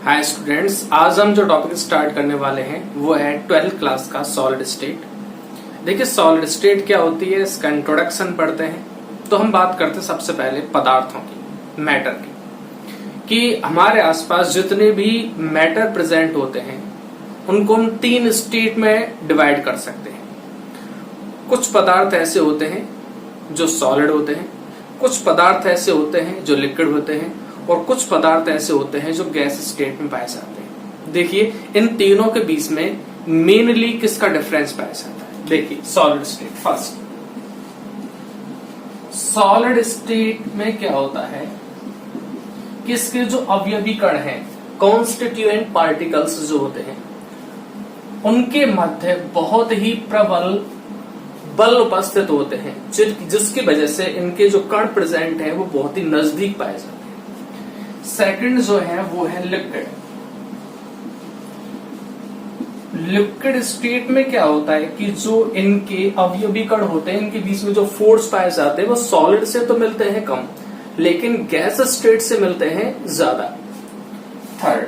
Hi students, आज हम जो टॉपिक स्टार्ट करने वाले हैं वो है 12th क्लास का सॉलिड स्टेट। देखिए सॉलिड स्टेट क्या होती है, इसका इंट्रोडक्शन पढ़ते हैं। तो हम बात करते हैं सबसे पहले पदार्थों की, मैटर की, कि हमारे आसपास जितने भी मैटर प्रेजेंट होते हैं उनको हम 3 स्टेट में डिवाइड कर सकते हैं। कुछ पदार्थ ऐसे होते हैं जो सॉलिड होते हैं, कुछ पदार्थ ऐसे होते हैं जो लिक्विड होते हैं, और कुछ पदार्थ ऐसे होते हैं जो गैस स्टेट में पाए जाते हैं। देखिए इन तीनों के बीच में मेनली किसका डिफरेंस पाया जाता है। देखिए solid state, first solid state में क्या होता है कि इसके जो अवयवी कण हैं, कॉन्स्टिट्यूएंट पार्टिकल्स जो होते हैं, उनके मध्य बहुत ही प्रबल बल उपस्थित होते हैं, जिसकी वजह से इनके जो कण प्रेजेंट है वो बहुत ही नजदीक पाए जाते हैं। सेकंड जो है वो है लिक्विड। लिक्विड स्टेट में क्या होता है कि जो इनके अवयवी कण होते हैं, इनके बीच में जो फोर्स पाए जाते हैं वो सॉलिड से तो मिलते हैं कम, लेकिन गैस स्टेट से मिलते हैं ज्यादा। Third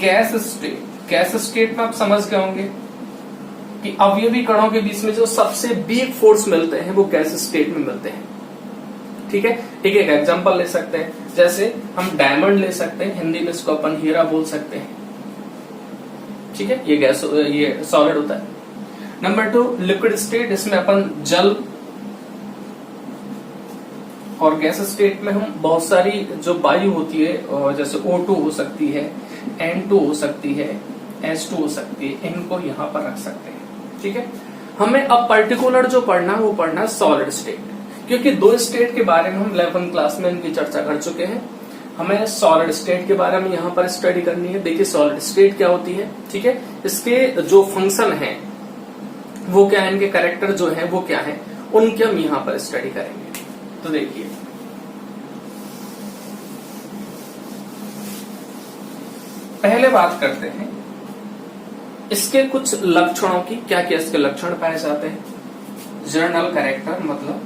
gas state. Gas state में आप समझ गए होंगे कि अवयवी कणों के बीच में जो सबसे वीक फोर्स मिलते हैं वो गैस स्टेट में मिलते हैं। ठीक है, ठीक है, एक एग्जांपल ले सकते हैं, जैसे हम डायमंड ले सकते हैं, हिंदी में इसको अपन हीरा बोल सकते हैं। ठीक है, ये सॉलिड होता है। नंबर 2 लिक्विड स्टेट, इसमें अपन जल, और गैस स्टेट में हम बहुत सारी जो वायु होती है, जैसे O2 हो सकती है, N2 हो सकती है, H2 हो सकती है, इनको यहां पर रख सकते हैं। ठीक है, हमें अब पर्टिकुलर जो पढ़ना वो पढ़ना है सॉलिड स्टेट, क्योंकि 2 स्टेट के बारे में हम 11th क्लास में इनकी चर्चा कर चुके हैं। हमें सॉलिड स्टेट के बारे में यहाँ पर स्टडी करनी है। देखिए सॉलिड स्टेट क्या होती है, ठीक है, इसके जो फंक्शन है वो क्या है, इनके कैरेक्टर जो है वो क्या है, उनकी हम यहाँ पर स्टडी करेंगे। तो देखिए पहले बात करते हैं इसके कुछ लक्षणों की। क्या क्या इसके लक्षण पाए जाते हैं। जर्नल कैरेक्टर मतलब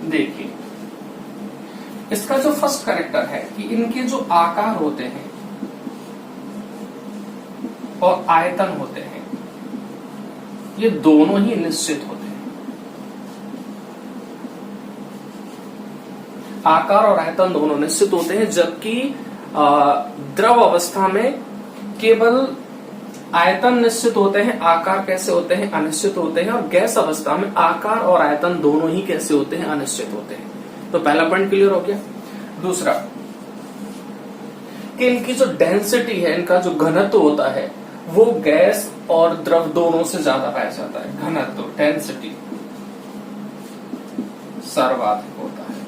देखिए इसका जो फर्स्ट कैरेक्टर है कि इनके जो आकार होते हैं और आयतन होते हैं ये दोनों ही निश्चित होते हैं। आकार और आयतन दोनों निश्चित होते हैं, जबकि द्रव अवस्था में केवल आयतन निश्चित होते हैं, आकार कैसे होते हैं, अनिश्चित होते हैं। और गैस अवस्था में आकार और आयतन दोनों ही कैसे होते हैं, अनिश्चित होते हैं। तो पहला पॉइंट क्लियर हो गया। दूसरा कि इनकी जो डेंसिटी है, इनका जो घनत्व होता है वो गैस और द्रव दोनों से ज्यादा पाया जाता है। घनत्व, डेंसिटी सर्वाधिक होता है।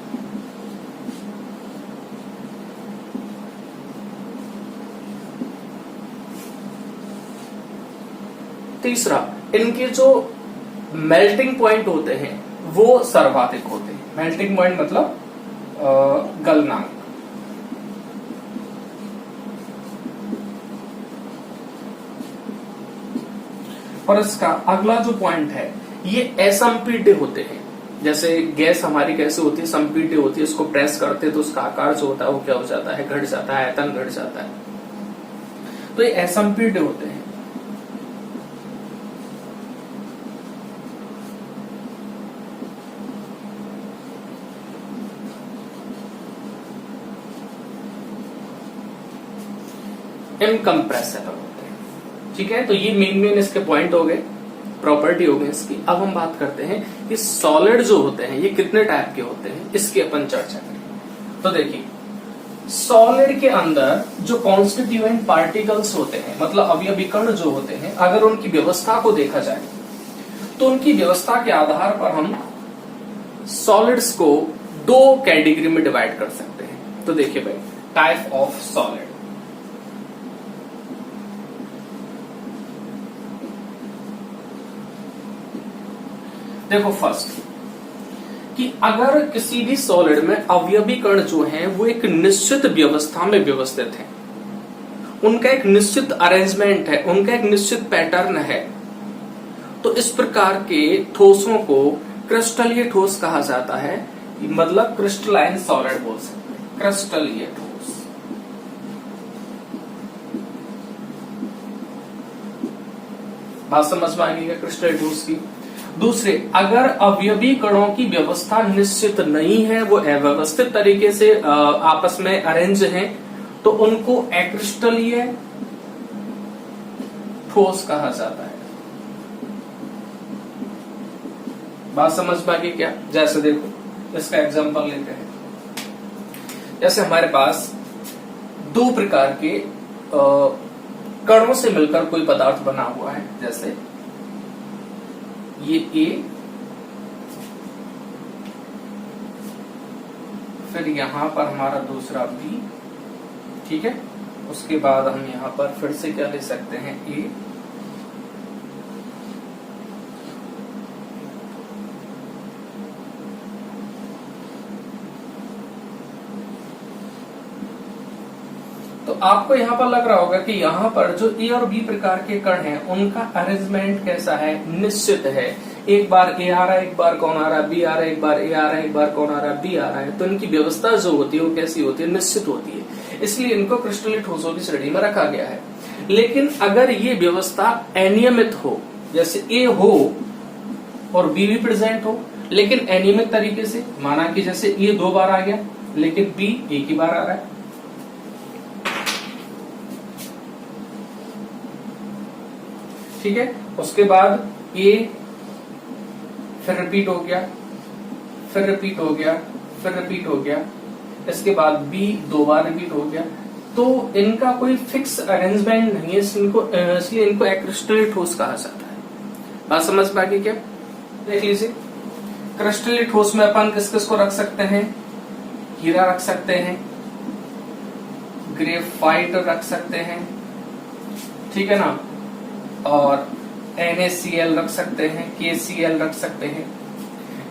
तीसरा, इनके जो मेल्टिंग पॉइंट होते हैं वो सर्वाधिक होते हैं। मेल्टिंग पॉइंट मतलब गलनांक। और इसका अगला जो पॉइंट है ये असंपीड्य होते हैं। जैसे गैस हमारी कैसे होती है, संपीड्य होती है। इसको प्रेस करते तो उसका आकार जो होता है वो क्या हो जाता है, घट जाता है, आयतन घट जाता है। तो ये असंपीड्य होते हैं। इनकम्प्रेसिबल होते हैं। ठीक है, तो ये मेन इसके पॉइंट हो गए, प्रॉपर्टी हो गई इसकी। अब हम बात करते हैं कि सॉलिड जो होते हैं ये कितने टाइप के होते हैं, इसकी अपन चर्चा करें। तो देखिए सॉलिड के अंदर जो कॉन्स्टिट्यूएंट पार्टिकल्स होते हैं, मतलब अवयवी कण जो होते हैं, अगर उनकी व्यवस्था को देखा जाए तो उनकी व्यवस्था के आधार पर हम सॉलिड्स को 2 कैटेगरी में डिवाइड कर सकते हैं। तो देखिए भाई, टाइप ऑफ सॉलिड। देखो फर्स्ट कि अगर किसी भी सॉलिड में अवयवी कण जो हैं वो एक निश्चित व्यवस्था में व्यवस्थित हैं, उनका एक निश्चित अरेंजमेंट है, उनका एक निश्चित पैटर्न है। तो इस प्रकार के ठोसों को क्रिस्टलीय ठोस कहा जाता है, मतलब क्रिस्टलाइन सॉलिड बोल सकते हैं, क्रिस्टलीय ठोस। बात समझ में आएगी क्रिस्टलीय ठोस की। दूसरे, अगर अवयवी कणों की व्यवस्था निश्चित नहीं है, वो अव्यवस्थित तरीके से आपस में अरेंज हैं, तो उनको अक्रिस्टलीय ठोस कहा जाता है। बात समझ में आ गई क्या? जैसे देखो, इसका एग्जांपल लेते हैं। जैसे हमारे पास दो प्रकार के कणों से मिलकर कोई पदार्थ बना हुआ है, जैसे ये A, फिर यहां पर हमारा दूसरा B, ठीक है। उसके बाद हम यहां पर फिर से क्या ले सकते हैं, A, तो आपको यहां पर लग रहा होगा कि यहां पर जो ए और बी प्रकार के कण हैं, उनका अरेंजमेंट कैसा है, निश्चित है। एक बार ए आ रहा है, एक बार कौन आ रहा है, बी आ रहा है, एक बार ए आ रहा है, एक बार कौन आ रहा है, बी आ रहा है। तो इनकी व्यवस्था जो होती है वो कैसी होती है, निश्चित होती है। इसलिए इनको क्रिस्टलीय ठोसों की श्रेणी में रखा गया है। लेकिन अगर ये व्यवस्था अनियमित हो, जैसे ए हो और बी भी प्रेजेंट हो, लेकिन अनियमित तरीके से, माना कि जैसे ए 2 बार आ गया लेकिन बी एक ही बार आ रहा है, ठीक है। उसके बाद ए फिर रिपीट हो गया, फिर रिपीट हो गया, फिर रिपीट हो गया, इसके बाद बी 2 बार रिपीट हो गया। तो इनका कोई फिक्स अरेंजमेंट नहीं है, इसलिए इनको अक्रिस्टलीय ठोस कहा जाता है। बात समझ पा गई क्या? देख लीजिए, क्रिस्टलीय ठोस में अपन किस किस को रख सकते हैं, हीरा रख सकते हैं, ग्रेफाइट रख सकते हैं, ठीक है ना, और NaCl रख सकते हैं, KCl रख सकते हैं।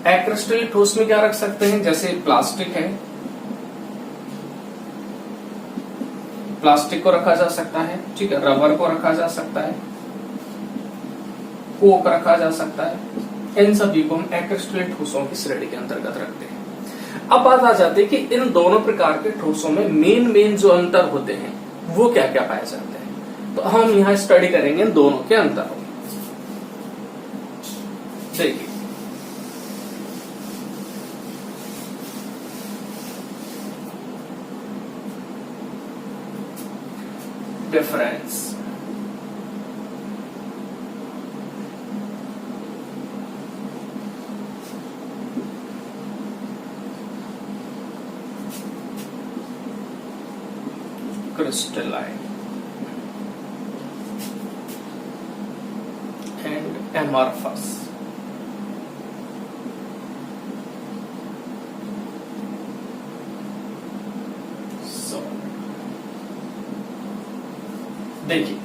अक्रिस्टलीय ठोस में क्या रख सकते हैं, जैसे प्लास्टिक है, प्लास्टिक को रखा जा सकता है, ठीक है, रबर को रखा जा सकता है, कोक रखा जा सकता है। इन सभी को हम अक्रिस्टलीय ठोसों की श्रेणी के अंतर्गत रखते हैं। अब बात आ जाती है कि इन दोनों प्रकार के ठोसों में मेन जो अंतर होते हैं वो क्या क्या पाए जाते हैं। तो हम यहां स्टडी करेंगे इन दोनों के अंतर। देखिए, डिफरेंस, क्रिस्टलाइन एंड एमॉर्फस। देखिए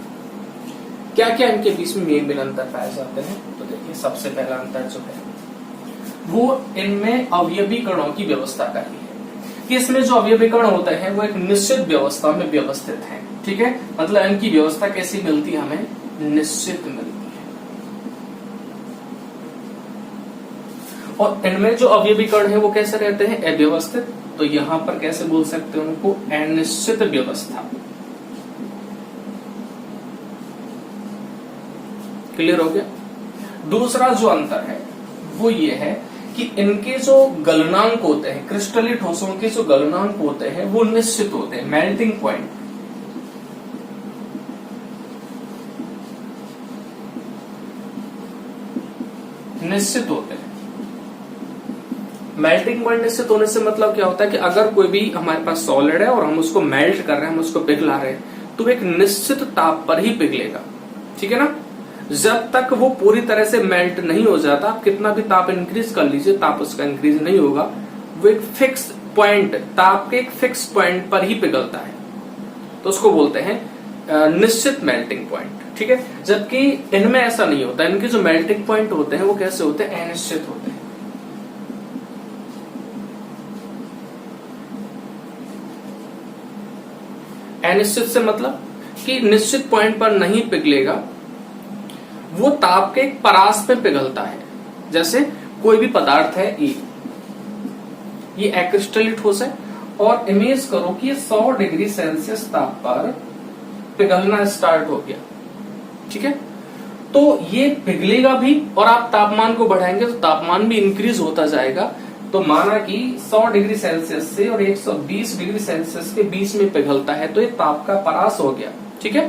क्या क्या इनके बीच में मेन अंतर पाए जाते हैं। तो देखिए, सबसे पहला अंतर जो है वो इनमें अवयवी कणों की व्यवस्था का ही है कि इसमें जो अवयवी कण होते हैं वो एक निश्चित व्यवस्था में व्यवस्थित हैं, ठीक है। मतलब इनकी व्यवस्था कैसी मिलती है, हमें निश्चित मिलती है। और इनमें जो अवयवी कण है वो कैसे रहते हैं, अव्यवस्थित। तो यहां पर कैसे बोल सकते हैं उनको, अनिश्चित व्यवस्था। क्लियर हो गया? दूसरा जो अंतर है वो ये है कि इनके जो गलनांक होते हैं, क्रिस्टलीय ठोसों के जो गलनांक होते हैं वो निश्चित होते हैं, मेल्टिंग पॉइंट। निश्चित होते हैं। मेल्टिंग पॉइंट निश्चित होने से मतलब क्या होता है कि अगर कोई भी हमारे पास सॉलिड है और हम उसको मेल्ट कर रहे हैं, हम उसको पिघला रहे हैं, तो एक निश्चित ताप पर ही पिघलेगा, ठीक है ना। जब तक वो पूरी तरह से मेल्ट नहीं हो जाता, आप कितना भी ताप इंक्रीज कर लीजिए, ताप उसका इंक्रीज नहीं होगा। वो एक फिक्स पॉइंट, ताप के एक फिक्स पॉइंट पर ही पिघलता है, तो उसको बोलते हैं निश्चित मेल्टिंग पॉइंट, ठीक है। जबकि इनमें ऐसा नहीं होता, इनके जो मेल्टिंग पॉइंट होते हैं वो कैसे होते हैं, अनिश्चित होते हैं। अनिश्चित से मतलब कि निश्चित पॉइंट पर नहीं पिघलेगा, वो ताप के एक परास पे पिघलता है। जैसे कोई भी पदार्थ है ये एक्रिस्टलीय ठोस है, और इमेज करो कि ये 100 डिग्री सेल्सियस ताप पर पिघलना स्टार्ट हो गया, ठीक है। तो ये पिघलेगा भी, और आप तापमान को बढ़ाएंगे तो तापमान भी इंक्रीज होता जाएगा। तो माना कि 100 डिग्री सेल्सियस से और 120 डिग्री सेल्सियस के बीच में पिघलता है, तो ये ताप का परास हो गया, ठीक है।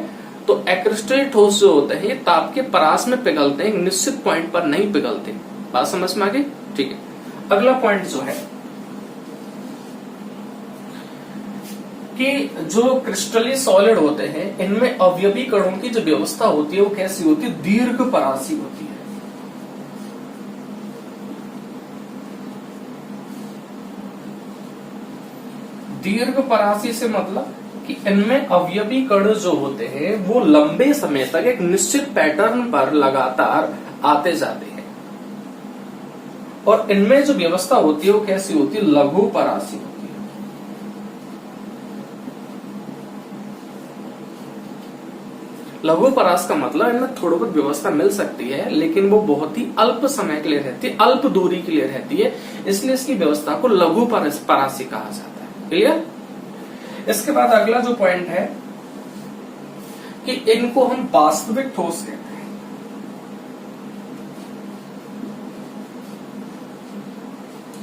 तो एक्रिस्टलीय ठोस जो होते हैं ये ताप के परास में पिघलते हैं, एक निश्चित पॉइंट पर नहीं पिघलते। बात समझ में आ गई, ठीक है। अगला पॉइंट जो है कि जो क्रिस्टलीय सॉलिड होते हैं इनमें अवयवी कणों की जो व्यवस्था होती है वो कैसी होती है, दीर्घ परासी होती है। दीर्घ परासी से मतलब कि इनमें अवयवी कण जो होते हैं वो लंबे समय तक एक निश्चित पैटर्न पर लगातार आते जाते हैं, और इनमें जो व्यवस्था होती है वो कैसी होती है, लघु परासी होती है। लघु परास का मतलब इनमें थोड़ी बहुत व्यवस्था मिल सकती है, लेकिन वो बहुत ही अल्प समय के लिए रहती है, अल्प दूरी के लिए रहती है, इसलिए इसकी व्यवस्था को लघु परासी कहा जाता है। क्लियर। इसके बाद अगला जो पॉइंट है कि इनको हम वास्तविक ठोस कहते हैं।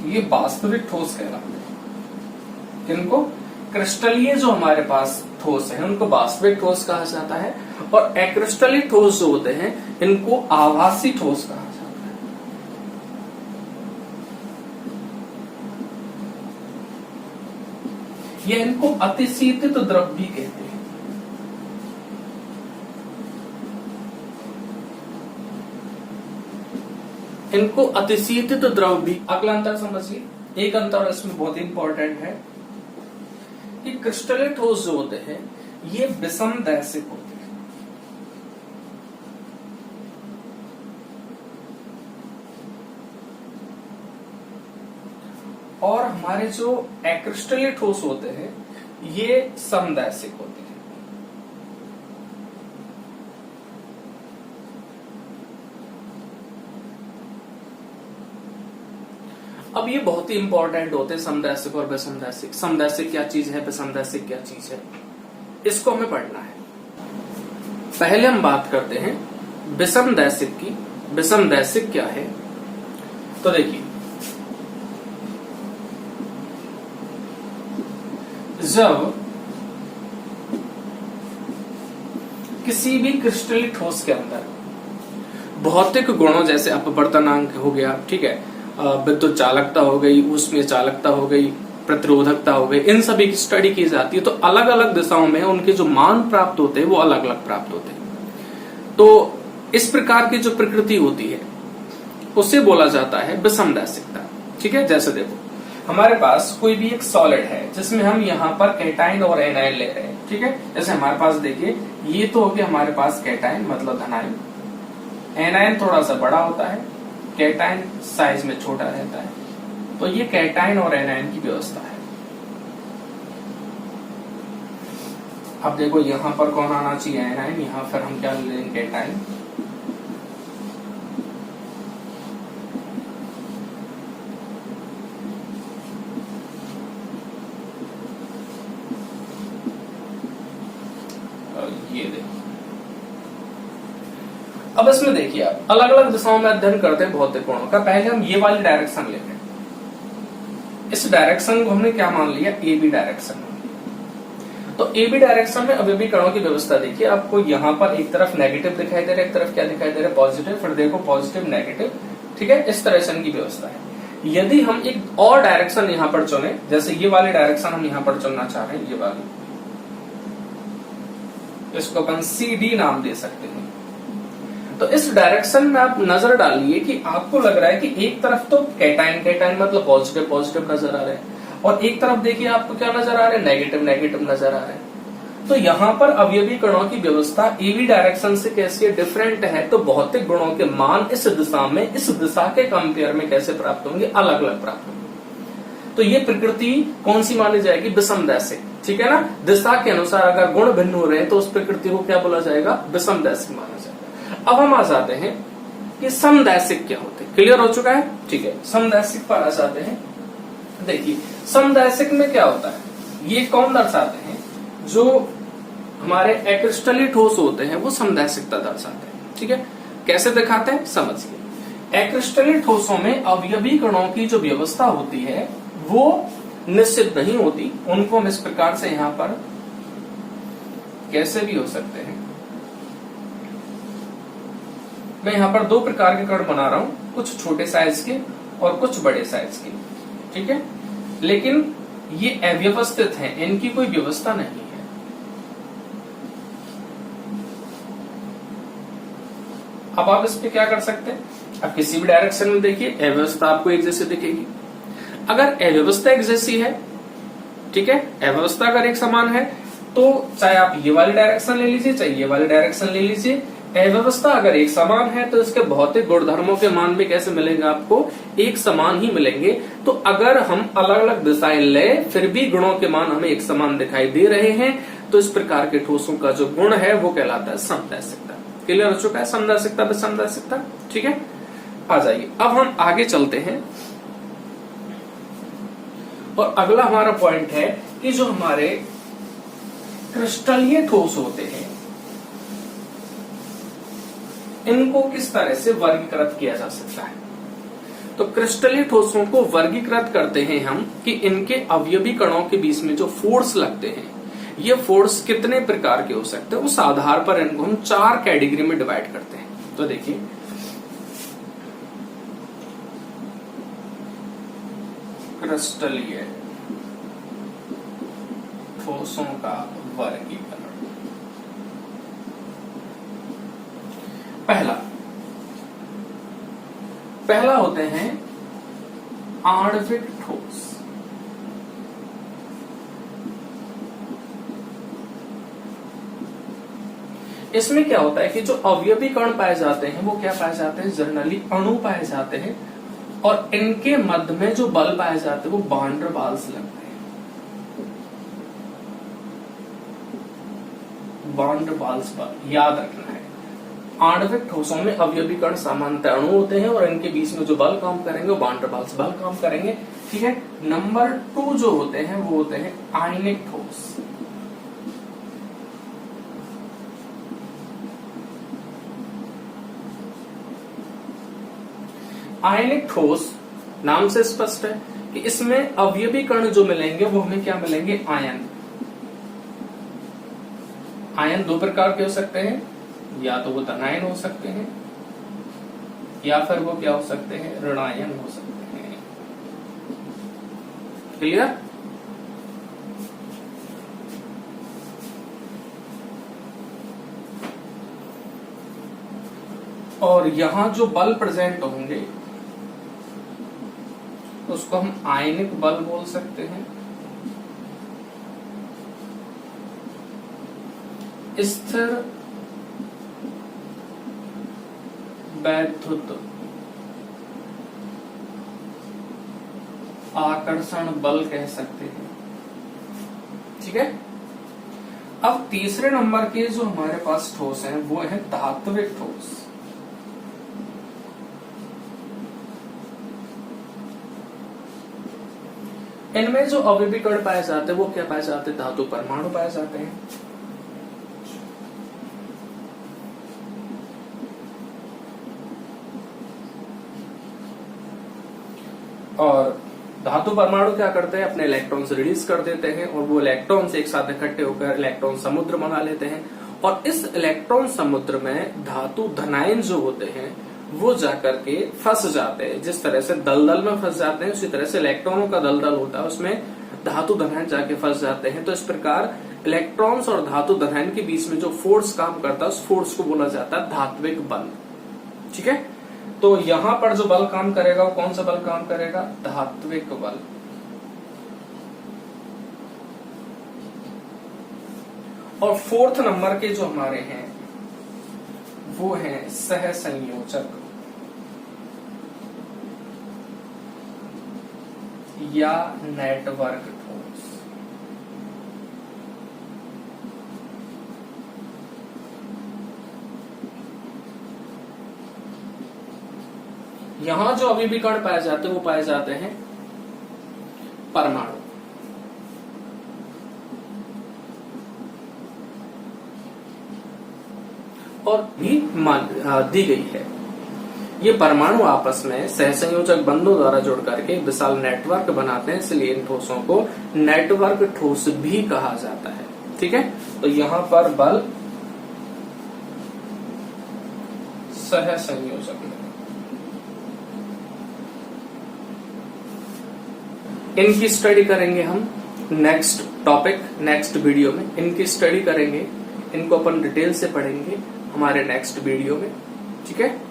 ये वास्तविक ठोस कहलाते हैं। इनको क्रिस्टलीय जो हमारे पास ठोस है उनको वास्तविक ठोस कहा जाता है, और एक्रिस्टलीय ठोस जो होते हैं इनको आभासी ठोस कहा जाता है। ये इनको अतिशीतित द्रव भी कहते हैं। इनको अतिशीतित द्रव भी। अगला अंतर समझिए, एक अंतर इसमें बहुत इंपॉर्टेंट है कि क्रिस्टलीय ठोस जो होते हैं ये विषमदैशिक होते हैं, और हमारे जो एक्रिस्टलीय ठोस होते हैं ये समदैशिक होते हैं। अब ये बहुत ही इंपॉर्टेंट होते हैं समदैशिक और विषमदैशिक। समदैशिक क्या चीज है, विषमदैशिक क्या चीज है, इसको हमें पढ़ना है। पहले हम बात करते हैं विषमदैशिक की। विषमदैशिक क्या है, तो देखिए जब किसी भी क्रिस्टलीय ठोस के अंदर भौतिक गुणों जैसे अपवर्तनांक हो गया, ठीक है, विद्युत चालकता हो गई, ऊष्मीय चालकता हो गई, प्रतिरोधकता हो गई, इन सभी की स्टडी की जाती है, तो अलग अलग दिशाओं में उनके जो मान प्राप्त होते हैं वो अलग अलग प्राप्त होते हैं। तो इस प्रकार की जो प्रकृति होती है उसे बोला जाता है विषमदैशिकता, ठीक है। जैसे देखो हमारे पास कोई भी एक सॉलिड है जिसमें हम यहाँ पर कैटाइन और एनाइन ले रहे हैं, ठीक है। जैसे हमारे पास देखिए ये तो हो गया हमारे पास कैटाइन मतलब धनायन, एनाइन थोड़ा सा बड़ा होता है, कैटाइन साइज में छोटा रहता है। तो ये कैटाइन और एनाइन की व्यवस्था है। अब देखो यहां पर कौन आना चाहिए, एनाइन, यहां पर हम क्या ले लेंगे, कैटाइन। ये देखो अब इसमें देखिए आप अलग अलग दिशाओं में अध्ययन करते हैं भौतिक गुणों का। पहले हम ये वाली डायरेक्शन लेते हैं, इस डायरेक्शन को हमने क्या मान लिया, ए बी डायरेक्शन। तो ए बी डायरेक्शन में अवयवी कणों की व्यवस्था देखिए, आपको यहाँ पर एक तरफ नेगेटिव दिखाई दे रहा है, एक तरफ क्या दिखाई दे रहा है, पॉजिटिव, फिर देखो पॉजिटिव नेगेटिव, ठीक है, इस तरह से इनकी व्यवस्था है। यदि हम एक और डायरेक्शन यहाँ पर चुने, जैसे ये वाली डायरेक्शन हम यहाँ पर चुनना चाह रहे हैं, ये वाली, इसको अपन सी डी नाम दे सकते हैं। तो इस डायरेक्शन में आप नजर डालिए कि आपको लग रहा है कि एक तरफ तो कैटाइन, कैटाइन मतलब पॉजिटिव पॉजिटिव नजर आ रहे हैं, और एक तरफ देखिए आपको क्या नजर आ रहे हैं, नेगेटिव नेगेटिव नजर आ रहे हैं। तो यहाँ पर अवयवी कणों की व्यवस्था एबी डायरेक्शन से कैसे डिफरेंट है, तो भौतिक गुणों के मान इस दिशा में, इस दिशा के कंपेयर में कैसे प्राप्त होंगे, अलग अलग प्राप्त होंगे। तो ये प्रकृति कौन सी मानी जाएगी, विषमदैशिक, ठीक है ना। दिशा के अनुसार अगर गुण भिन्न हो रहे हैं तो उस प्रकृति को क्या बोला जाएगा, विषमदैशिक माना जाएगा। अब हम आ जाते हैं कि समदैशिक क्या होते हैं। क्लियर हो चुका है, ठीक है। समदैशिक पर आ जाते हैं। देखिए समदैशिक में क्या होता है, ये कौन दर्शाते हैं, जो हमारे एक्रिस्टली ठोस होते हैं वो समदैशिकता दर्शाते हैं। ठीक है, कैसे दिखाते हैं समझिए। एक्रिस्टली ठोसों में अवयवी कणों की जो व्यवस्था होती है वो निश्चित नहीं होती। उनको हम इस प्रकार से यहां पर कैसे भी हो सकते हैं। मैं यहां पर दो प्रकार के कण बना रहा हूं, कुछ छोटे साइज के और कुछ बड़े साइज के। ठीक है, लेकिन ये अव्यवस्थित हैं, इनकी कोई व्यवस्था नहीं है। अब आप इस पे क्या कर सकते हैं, अब किसी भी डायरेक्शन में देखिए अव्यवस्था आपको एक जैसी दिखेगी। अगर अव्यवस्था एक जैसी है, ठीक है, अव्यवस्था अगर एक समान है तो चाहे आप ये वाली डायरेक्शन ले लीजिए चाहे ये वाली डायरेक्शन ले लीजिए, अव्यवस्था अगर एक समान है तो इसके भौतिक गुणधर्मों के मान भी कैसे मिलेंगे, आपको एक समान ही मिलेंगे। तो अगर हम अलग अलग दिशाएं ले फिर भी गुणों के मान हमें एक समान दिखाई दे रहे हैं तो इस प्रकार के ठोसों का जो गुण है वो कहलाता है समदैशिकता। क्लियर हो चुका है, समदैशिकता विषमदैशिकता। ठीक है, आ जाइए अब हम आगे चलते हैं और अगला हमारा पॉइंट है कि जो हमारे क्रिस्टलीय ठोस होते हैं इनको किस तरह से वर्गीकृत किया जा सकता है। तो क्रिस्टलीय ठोसों को वर्गीकृत करते हैं हम कि इनके अवयवी कणों के बीच में जो फोर्स लगते हैं ये फोर्स कितने प्रकार के हो सकते हैं, उस आधार पर इनको हम 4 कैटेगरी में डिवाइड करते हैं। तो देखिए क्रिस्टलीय ठोसों का वर्गीकरण। पहला होते हैं आणविक ठोस। इसमें क्या होता है कि जो अवयवी कण पाए जाते हैं वो क्या पाए जाते हैं, जनरली अणु पाए जाते हैं और इनके मध्य में जो बल पाए जाते हैं वो वान डर वाल्स लगते हैं। वान डर वाल्स बल याद रखना है। आणविक ठोसों में अवयवी कण सामान्यतः अणु होते हैं और इनके बीच में जो बल काम करेंगे वो वान डर वाल्स बल काम करेंगे। ठीक है, नंबर 2 जो होते हैं वो होते हैं आयनिक ठोस। आयनिक ठोस नाम से स्पष्ट है कि इसमें अवयवी कण जो मिलेंगे वो हमें क्या मिलेंगे, आयन। आयन 2 प्रकार के हो सकते हैं, या तो वो धनायन हो सकते हैं या फिर वो क्या हो सकते हैं, ऋणायन हो सकते हैं। क्लियर। और यहां जो बल प्रेजेंट होंगे उसको हम आयनिक बल बोल सकते हैं। स्थिर वैद्युत आकर्षण बल कह सकते हैं। ठीक है, अब तीसरे नंबर के जो हमारे पास ठोस हैं वो है धात्विक ठोस। इनमें जो अवयवी कण पाए जाते हैं वो क्या पाए जाते हैं, धातु परमाणु पाए जाते हैं। और धातु परमाणु क्या करते हैं, अपने इलेक्ट्रॉन्स रिलीज कर देते हैं और वो इलेक्ट्रॉन्स एक साथ इकट्ठे होकर इलेक्ट्रॉन समुद्र बना लेते हैं। और इस इलेक्ट्रॉन समुद्र में धातु धनायन जो होते हैं वो जाकर के फंस जाते हैं। जिस तरह से दलदल में फंस जाते हैं उसी तरह से इलेक्ट्रॉनों का दलदल होता है, उसमें धातु धनायन जाके फंस जाते हैं। तो इस प्रकार इलेक्ट्रॉन्स और धातु धनायन के बीच में जो फोर्स काम करता है उस फोर्स को बोला जाता है धात्विक बल। ठीक है, तो यहां पर जो बल काम करेगा वो कौन सा बल काम करेगा, धात्विक बल। और 4th नंबर के जो हमारे हैं वो है सहसंयोजक या नेटवर्क ठोस। यहां जो अभी भी कण पाए जाते हैं वो पाए जाते हैं परमाणु। और भी दी गई है ये परमाणु आपस में सहसंयोजक बंधों द्वारा जुड़ करके एक विशाल नेटवर्क बनाते हैं, इसलिए इन ठोसों को नेटवर्क ठोस भी कहा जाता है। ठीक है, तो यहां पर बल सहसंयोजक, इनकी स्टडी करेंगे हम नेक्स्ट टॉपिक, नेक्स्ट वीडियो में इनकी स्टडी करेंगे। इनको अपन डिटेल से पढ़ेंगे हमारे नेक्स्ट वीडियो में। ठीक है।